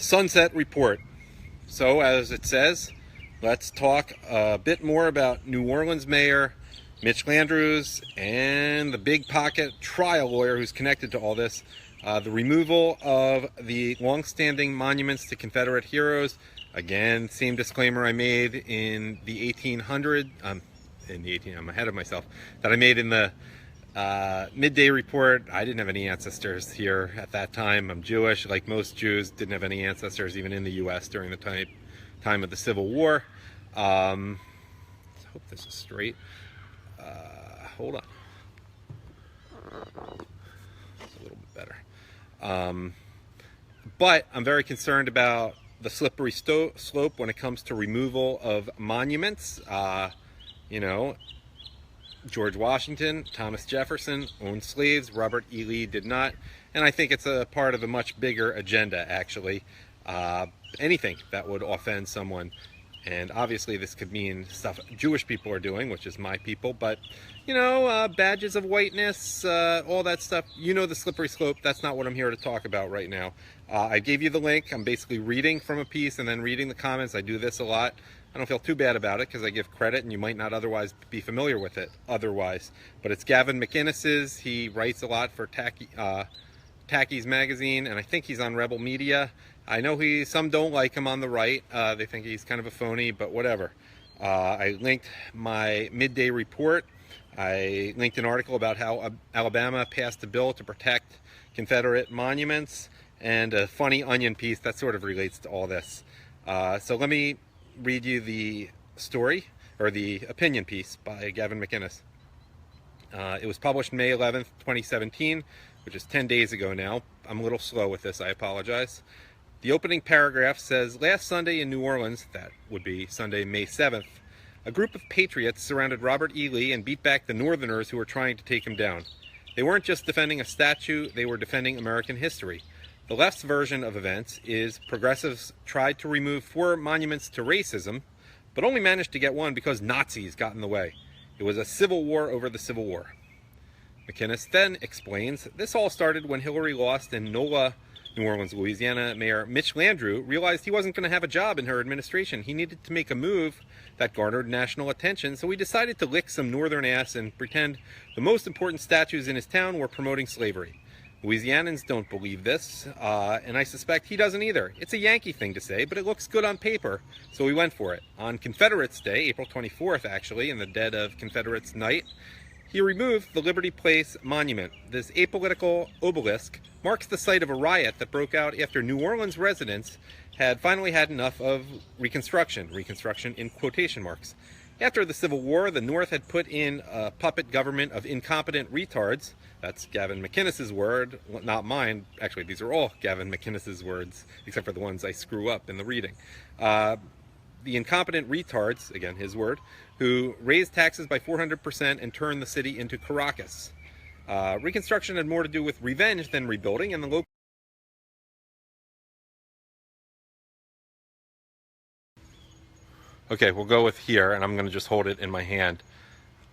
Sunset Report. So, as it says, let's talk a bit more about New Orleans Mayor Mitch Landrieu and the big pocket trial lawyer who's connected to all this. The removal of the long-standing monuments to Confederate heroes. Again, same disclaimer I made in the 1800s. I'm ahead of myself. That I made in the midday report. I didn't have any ancestors here at that time. I'm Jewish, like most Jews. Didn't have any ancestors even in the U.S. during the time of the Civil War. I hope this is straight. Hold on. It's a little bit better. But I'm very concerned about the slippery slope when it comes to removal of monuments. George Washington, Thomas Jefferson owned slaves. Robert E. Lee did not. And I think it's a part of a much bigger agenda, actually. Anything that would offend someone. And obviously this could mean stuff Jewish people are doing, which is my people. But, badges of whiteness, all that stuff. The slippery slope. That's not what I'm here to talk about right now. I gave you the link. I'm basically reading from a piece and then reading the comments. I do this a lot. I don't feel too bad about it because I give credit and you might not otherwise be familiar with it otherwise. But it's Gavin McInnes's. He writes a lot for Tacky's magazine, and I think he's on Rebel Media. I know some don't like him on the right. They think he's kind of a phony, but whatever. I linked my midday report. I linked an article about how Alabama passed a bill to protect Confederate monuments, and a funny onion piece that sort of relates to all this. So let me read you the story, or the opinion piece by Gavin McInnes. It was published May 11th, 2017, which is 10 days ago now. I'm a little slow with this, I apologize. The opening paragraph says, last Sunday in New Orleans, that would be Sunday, May 7th, a group of patriots surrounded Robert E. Lee and beat back the Northerners who were trying to take him down. They weren't just defending a statue, they were defending American history. The left's version of events is progressives tried to remove 4 monuments to racism, but only managed to get one because Nazis got in the way. It was a civil war over the Civil War. McInnes then explains, this all started when Hillary lost and NOLA, New Orleans, Louisiana Mayor Mitch Landrieu realized he wasn't going to have a job in her administration. He needed to make a move that garnered national attention, so he decided to lick some northern ass and pretend the most important statues in his town were promoting slavery. Louisianans don't believe this, and I suspect he doesn't either. It's a Yankee thing to say, but it looks good on paper, so we went for it. On Confederates Day, April 24th actually, in the dead of Confederates Night, he removed the Liberty Place monument. This apolitical obelisk marks the site of a riot that broke out after New Orleans residents had finally had enough of Reconstruction in quotation marks. After the Civil War, the North had put in a puppet government of incompetent retards. That's Gavin McInnes's word, not mine. Actually, these are all Gavin McInnes's words, except for the ones I screw up in the reading. The incompetent retards, again his word, who raised taxes by 400% and turned the city into Caracas. Reconstruction had more to do with revenge than rebuilding, and the local... Okay, we'll go with here, and I'm going to just hold it in my hand.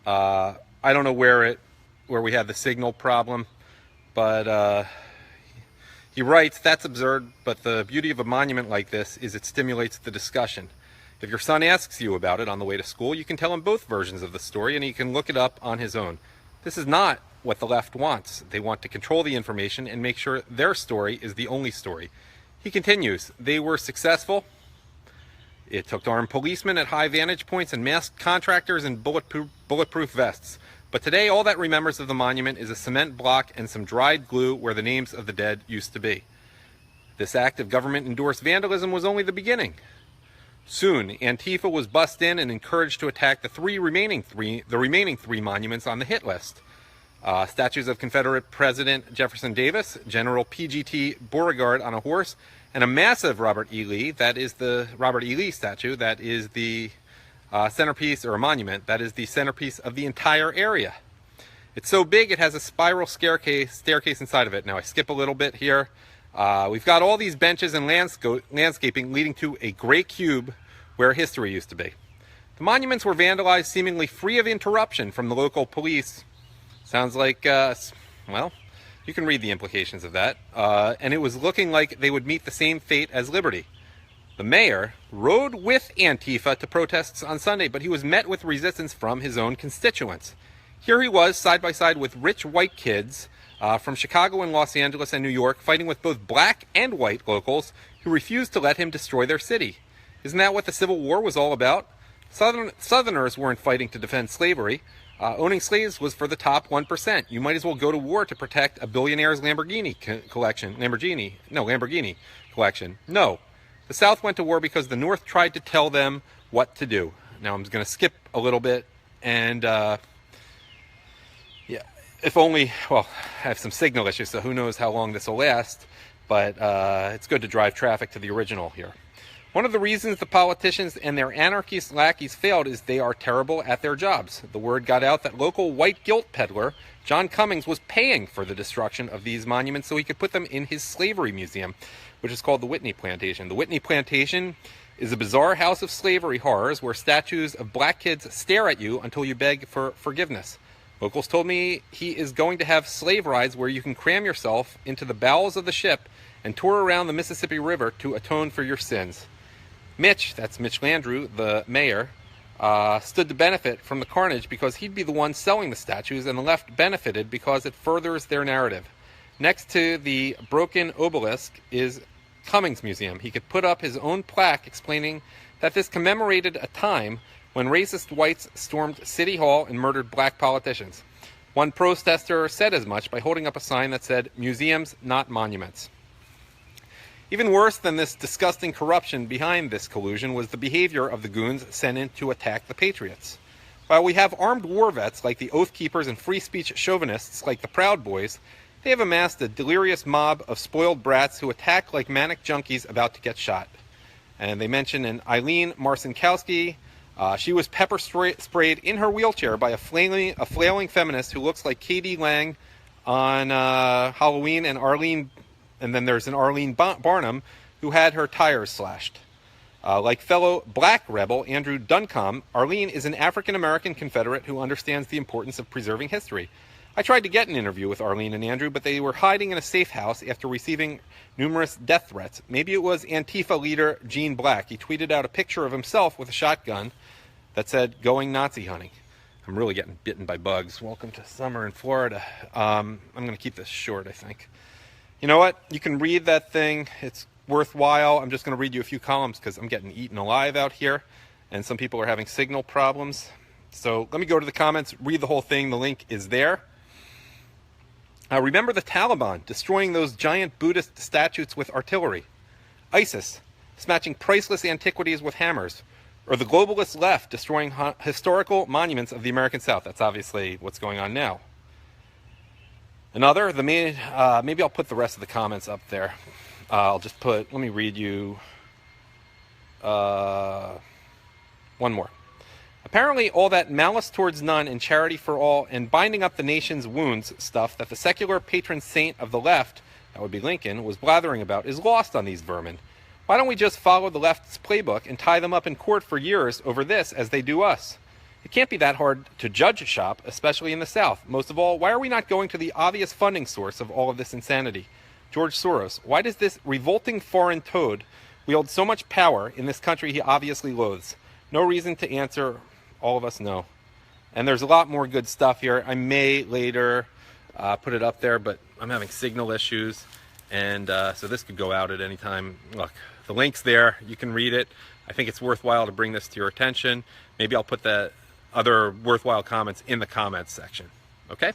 I don't know where we had the signal problem, but he writes, that's absurd, but the beauty of a monument like this is it stimulates the discussion. If your son asks you about it on the way to school, you can tell him both versions of the story and he can look it up on his own. This is not what the left wants. They want to control the information and make sure their story is the only story. He continues, they were successful. It took armed policemen at high vantage points and masked contractors in bulletproof vests. But today all that remembers of the monument is a cement block and some dried glue where the names of the dead used to be. This act of government-endorsed vandalism was only the beginning. Soon, Antifa was bussed in and encouraged to attack the remaining three monuments on the hit list. Statues of Confederate President Jefferson Davis, General P.G.T. Beauregard on a horse, and a massive Robert E. Lee, that is the Robert E. Lee statue, that is the centerpiece, or a monument, that is the centerpiece of the entire area. It's so big it has a spiral staircase inside of it. Now I skip a little bit here. We've got all these benches and landscaping leading to a gray cube where history used to be. The monuments were vandalized seemingly free of interruption from the local police. Sounds like, well, You can read the implications of that. And it was looking like they would meet the same fate as liberty. The mayor rode with Antifa to protests on Sunday, but he was met with resistance from his own constituents. Here he was, side by side with rich white kids from Chicago and Los Angeles and New York, fighting with both black and white locals who refused to let him destroy their city. Isn't that what the Civil War was all about? Southerners weren't fighting to defend slavery. Owning slaves was for the top 1%. You might as well go to war to protect a billionaire's Lamborghini collection. No. The South went to war because the North tried to tell them what to do. Now I'm going to skip a little bit and, if only, well, I have some signal issues, so who knows how long this will last, but it's good to drive traffic to the original here. One of the reasons the politicians and their anarchist lackeys failed is they are terrible at their jobs. The word got out that local white guilt peddler John Cummings was paying for the destruction of these monuments so he could put them in his slavery museum, which is called the Whitney Plantation. The Whitney Plantation is a bizarre house of slavery horrors where statues of black kids stare at you until you beg for forgiveness. Locals told me he is going to have slave rides where you can cram yourself into the bowels of the ship and tour around the Mississippi River to atone for your sins. Mitch, that's Mitch Landrieu, the mayor, stood to benefit from the carnage because he'd be the one selling the statues, and the left benefited because it furthers their narrative. Next to the broken obelisk is Cummings Museum. He could put up his own plaque explaining that this commemorated a time when racist whites stormed City Hall and murdered black politicians. One protester said as much by holding up a sign that said, "Museums, not monuments." Even worse than this disgusting corruption behind this collusion was the behavior of the goons sent in to attack the patriots. While we have armed war vets like the Oath Keepers and free speech chauvinists like the Proud Boys, they have amassed a delirious mob of spoiled brats who attack like manic junkies about to get shot. And they mention an Eileen Marcinkowski. She was pepper sprayed in her wheelchair by a flailing feminist who looks like Katie Lang on Halloween, and then there's an Arlene Barnum who had her tires slashed. Like fellow black rebel Andrew Duncombe, Arlene is an African-American Confederate who understands the importance of preserving history. I tried to get an interview with Arlene and Andrew, but they were hiding in a safe house after receiving numerous death threats. Maybe it was Antifa leader Gene Black. He tweeted out a picture of himself with a shotgun that said, "Going Nazi hunting." I'm really getting bitten by bugs. Welcome to summer in Florida. I'm going to keep this short, I think. You know what? You can read that thing. It's worthwhile. I'm just going to read you a few columns because I'm getting eaten alive out here, and some people are having signal problems. So let me go to the comments, read the whole thing. The link is there. Remember the Taliban destroying those giant Buddhist statues with artillery. ISIS smashing priceless antiquities with hammers. Or the globalist left destroying historical monuments of the American South. That's obviously what's going on now. Another, maybe I'll put the rest of the comments up there. Let me read you one more. Apparently all that malice towards none and charity for all and binding up the nation's wounds stuff that the secular patron saint of the left, that would be Lincoln, was blathering about is lost on these vermin. Why don't we just follow the left's playbook and tie them up in court for years over this as they do us? It can't be that hard to judge shop, especially in the South. Most of all, why are we not going to the obvious funding source of all of this insanity? George Soros. Why does this revolting foreign toad wield so much power in this country he obviously loathes? No reason to answer. All of us know. And there's a lot more good stuff here. I may later put it up there, but I'm having signal issues. And so this could go out at any time. Look, the link's there. You can read it. I think it's worthwhile to bring this to your attention. Maybe I'll put the other worthwhile comments in the comments section. Okay?